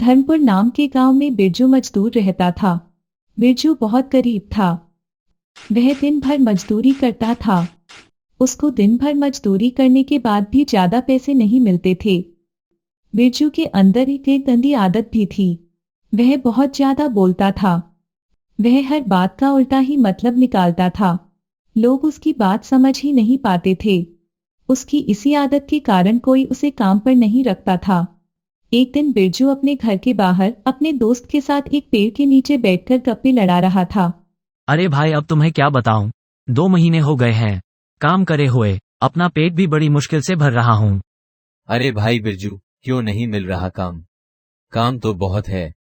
धर्मपुर नाम के गांव में बिरजू मजदूर रहता था। बिरजू बहुत गरीब था। वह दिन भर मजदूरी करता था। उसको दिन भर मजदूरी करने के बाद भी ज्यादा पैसे नहीं मिलते थे। बिरजू के अंदर एक गंदी आदत भी थी। वह बहुत ज्यादा बोलता था। वह हर बात का उल्टा ही मतलब निकालता था। लोग उसकी बात समझ ही नहीं पाते थे। उसकी इसी आदत के कारण कोई उसे काम पर नहीं रखता था। एक दिन बिरजू अपने घर के बाहर अपने दोस्त के साथ एक पेड़ के नीचे बैठकर गप्पे लड़ा रहा था। अरे भाई, अब तुम्हें क्या बताऊं, 2 महीने हो गए हैं काम करे हुए, अपना पेट भी बड़ी मुश्किल से भर रहा हूं। अरे भाई बिरजू, क्यों नहीं मिल रहा काम? काम तो बहुत है।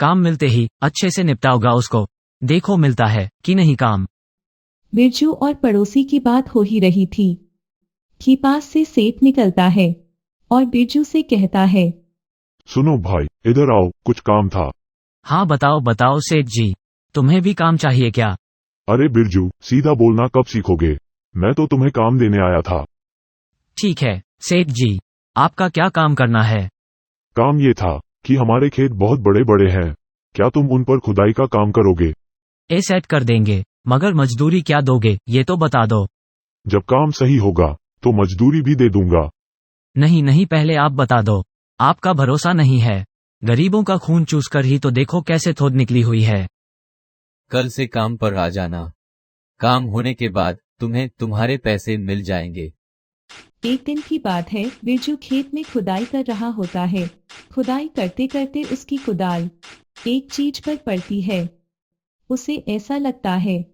काम मिलते ही अच्छे से निपटाओगा उसको, देखो मिलता है कि नहीं काम। बिरजू और पड़ोसी की बात हो ही रही थी कि पास से सेठ निकलता है और बिरजू से कहता है, सुनो भाई, इधर आओ, कुछ काम था। हाँ बताओ बताओ सेठ जी, तुम्हें भी काम चाहिए क्या? अरे बिरजू, सीधा बोलना कब सीखोगे? मैं तो तुम्हें काम देने आया था। ठीक है सेठ जी, आपका क्या काम करना है? काम ये था कि हमारे खेत बहुत बड़े बड़े हैं, क्या तुम उन पर खुदाई का काम करोगे? ए सेट कर देंगे, मगर मजदूरी क्या दोगे ये तो बता दो। जब काम सही होगा तो मजदूरी भी दे दूंगा। नहीं नहीं, पहले आप बता दो, आपका भरोसा नहीं है। गरीबों का खून चूस कर ही तो देखो कैसे थोद निकली हुई है। कल से काम पर आ जाना। काम होने के बाद तुम्हें तुम्हारे पैसे मिल जाएंगे। एक दिन की बात है, बिरजू खेत में खुदाई कर रहा होता है। खुदाई करते करते उसकी कुदाल एक चीज पर पड़ती है। उसे ऐसा लगता है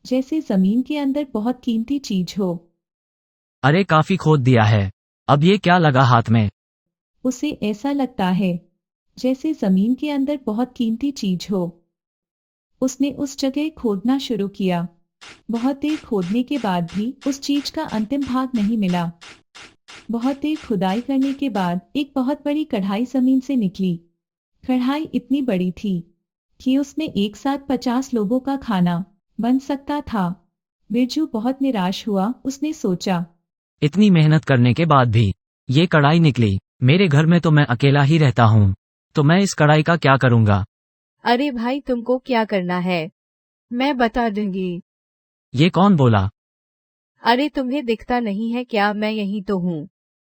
जैसे जमीन के अंदर बहुत कीमती चीज हो। अरे काफी खोद दिया है, अब ये क्या लगा हाथ में? उसे ऐसा लगता है जैसे जमीन के अंदर बहुत कीमती चीज हो। उसने उस जगह खोदना शुरू किया। बहुत देर खोदने के बाद भी उस चीज का अंतिम भाग नहीं मिला। बहुत देर खुदाई करने के बाद एक बहुत बड़ी कढ़ाई जमीन से निकली। कढ़ाई इतनी बड़ी थी कि उसमें एक साथ 50 लोगों का खाना बन सकता था। बिरजू बहुत निराश हुआ। उसने सोचा, इतनी मेहनत करने के बाद भी ये कढ़ाई निकली। मेरे घर में तो मैं अकेला ही रहता हूँ, तो मैं इस कढ़ाई का क्या करूँगा? अरे भाई, तुमको क्या करना है मैं बता दूंगी। ये कौन बोला? अरे तुम्हें दिखता नहीं है क्या, मैं यही तो हूँ।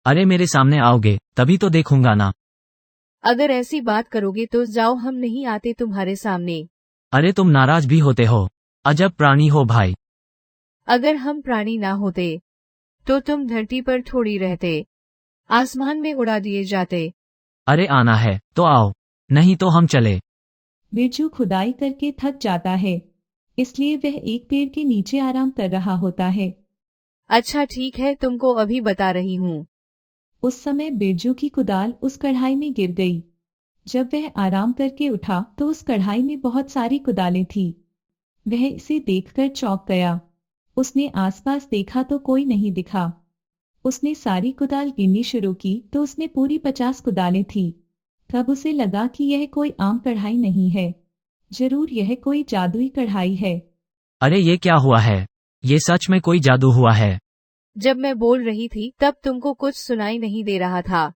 अरे मेरे सामने आओगे तभी तो देखूंगा ना। अगर ऐसी बात करोगे तो जाओ, हम नहीं आते तुम्हारे सामने। अरे तुम नाराज भी होते हो, अजब प्राणी हो भाई। अगर हम प्राणी ना होते तो तुम धरती पर थोड़ी रहते, आसमान में उड़ा दिए जाते। अरे आना है तो आओ, नहीं तो हम चले। बिरजू खुदाई करके थक जाता है, इसलिए वह एक पेड़ के नीचे आराम कर रहा होता है। अच्छा ठीक है, तुमको अभी बता रही हूँ। उस समय बिरजू की कुदाल उस कढ़ाई में गिर गई। जब वह आराम करके उठा तो उस कढ़ाई में बहुत सारी कुदालें थी। वह इसे देखकर चौंक गया। उसने आसपास देखा तो कोई नहीं दिखा। उसने सारी कुदाल गिननी शुरू की तो उसमें पूरी 50 कुदालें थी। तब उसे लगा कि यह कोई आम कढ़ाई नहीं है, जरूर यह कोई जादुई कढ़ाई है। अरे ये क्या हुआ है, ये सच में कोई जादू हुआ है। जब मैं बोल रही थी तब तुमको कुछ सुनाई नहीं दे रहा था।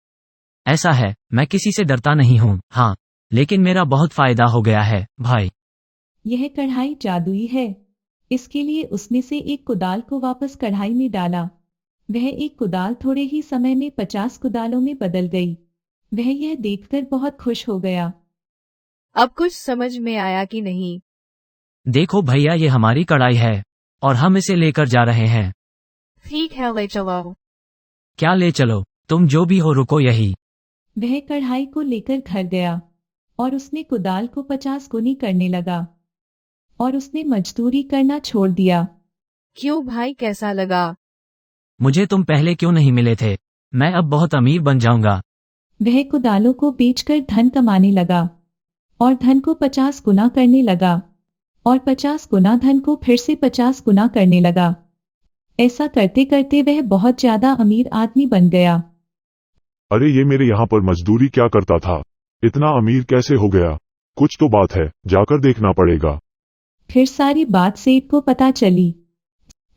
ऐसा है, मैं किसी से डरता नहीं हूँ, हाँ, लेकिन मेरा बहुत फायदा हो गया है भाई। यह कढ़ाई जादुई है। इसके लिए उसमें से एक कुदाल को वापस कढ़ाई में डाला। वह एक कुदाल थोड़े ही समय में 50 कुदालों में बदल गई। वह यह देखकर बहुत खुश हो गया। अब कुछ समझ में आया कि नहीं? देखो भैया, ये हमारी कढ़ाई है और हम इसे लेकर जा रहे हैं। ठीक है, ले चलो। क्या ले चलो, तुम जो भी हो रुको यही। वह कढ़ाई को लेकर घर गया और उसने कुदाल को 50 गुनी करने लगा और उसने मजदूरी करना छोड़ दिया। क्यों भाई, कैसा लगा? मुझे तुम पहले क्यों नहीं मिले थे, मैं अब बहुत अमीर बन जाऊंगा। वह कुदालों को बेचकर धन कमाने लगा और धन को 50 गुना करने लगा और 50 गुना धन को फिर से 50 गुना करने लगा। ऐसा करते करते वह बहुत ज्यादा अमीर आदमी बन गया। अरे ये मेरे यहाँ पर मजदूरी क्या करता था, इतना अमीर कैसे हो गया? कुछ तो बात है, जाकर देखना पड़ेगा। फिर सारी बात सेठ को पता चली।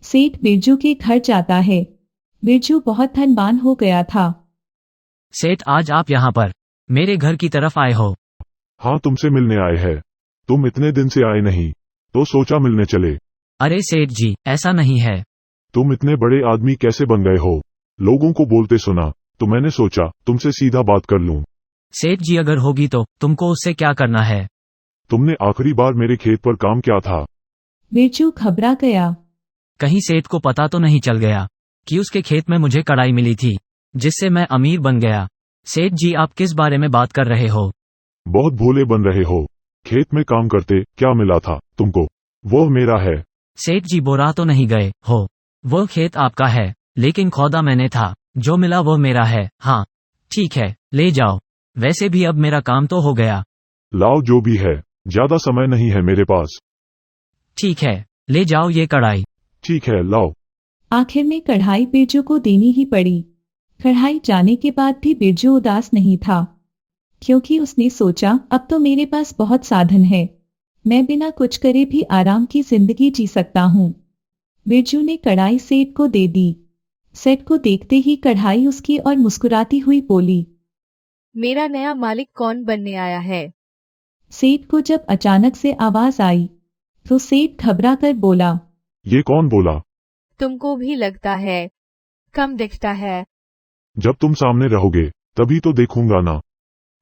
सेठ बिरजू के घर जाता है। बिरजू बहुत धनवान हो गया था। सेठ, आज आप यहाँ पर मेरे घर की तरफ आए हो। हाँ, तुमसे मिलने आए हैं। तुम इतने दिन से आए नहीं, तो सोचा मिलने चले। अरे सेठ जी, ऐसा नहीं है। तुम इतने बड़े आदमी कैसे बन गए हो? लोगों को बोलते सुना, तो मैंने सोचा तुमसे सीधा बात कर लूं। सेठ जी, अगर होगी तो तुमको उससे क्या करना है? तुमने आखिरी बार मेरे खेत पर काम किया था। बिरजू घबरा गया। कहीं सेठ को पता तो नहीं चल गया कि उसके खेत में मुझे कड़ाई मिली थी, जिससे मैं अमीर बन गया? सेठ जी, आप किस बारे में बात कर रहे हो? बहुत भोले बन रहे हो। खेत में काम करते क्या मिला था तुमको? वो मेरा है। सेठ जी, बोरा तो नहीं गए हो। वो खेत आपका है, लेकिन खोदा मैंने था। जो मिला वो मेरा है। हाँ ठीक है, ले जाओ। वैसे भी अब मेरा काम तो हो गया। लाओ जो भी है, ज्यादा समय नहीं है मेरे पास। ठीक है, ले जाओ ये कढ़ाई। ठीक है, लाओ। आखिर में कढ़ाई बिरजू को देनी ही पड़ी। कढ़ाई जाने के बाद भी बिरजू उदास नहीं था, क्योंकि उसने सोचा अब तो मेरे पास बहुत साधन है, मैं बिना कुछ करे भी आराम की जिंदगी जी सकता हूँ। बिरजू ने कढ़ाई सेठ को दे दी। सेठ को देखते ही कढ़ाई उसकी और मुस्कुराती हुई बोली, मेरा नया मालिक कौन बनने आया है? सेठ को जब अचानक से आवाज आई तो सेठ घबरा कर बोला, ये कौन बोला? तुमको भी लगता है कम दिखता है? जब तुम सामने रहोगे तभी तो देखूंगा ना।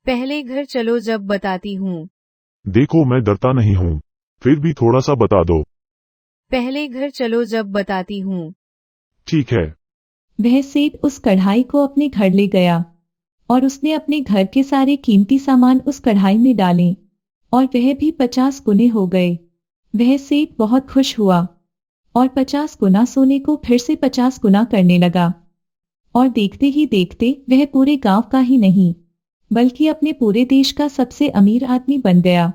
पहले घर चलो, जब बताती हूँ। देखो, मैं डरता नहीं हूँ, फिर भी थोड़ा सा बता दो। पहले घर चलो, जब बताती हूँ। ठीक है। वह सेठ उस कढ़ाई को अपने घर ले गया और उसने अपने घर के सारे कीमती सामान उस कढ़ाई में डाले और वह भी 50 गुने हो गए। वह सेठ बहुत खुश हुआ और 50 गुना सोने को फिर से 50 गुना करने लगा और देखते ही देखते वह पूरे गांव का ही नहीं बल्कि अपने पूरे देश का सबसे अमीर आदमी बन गया।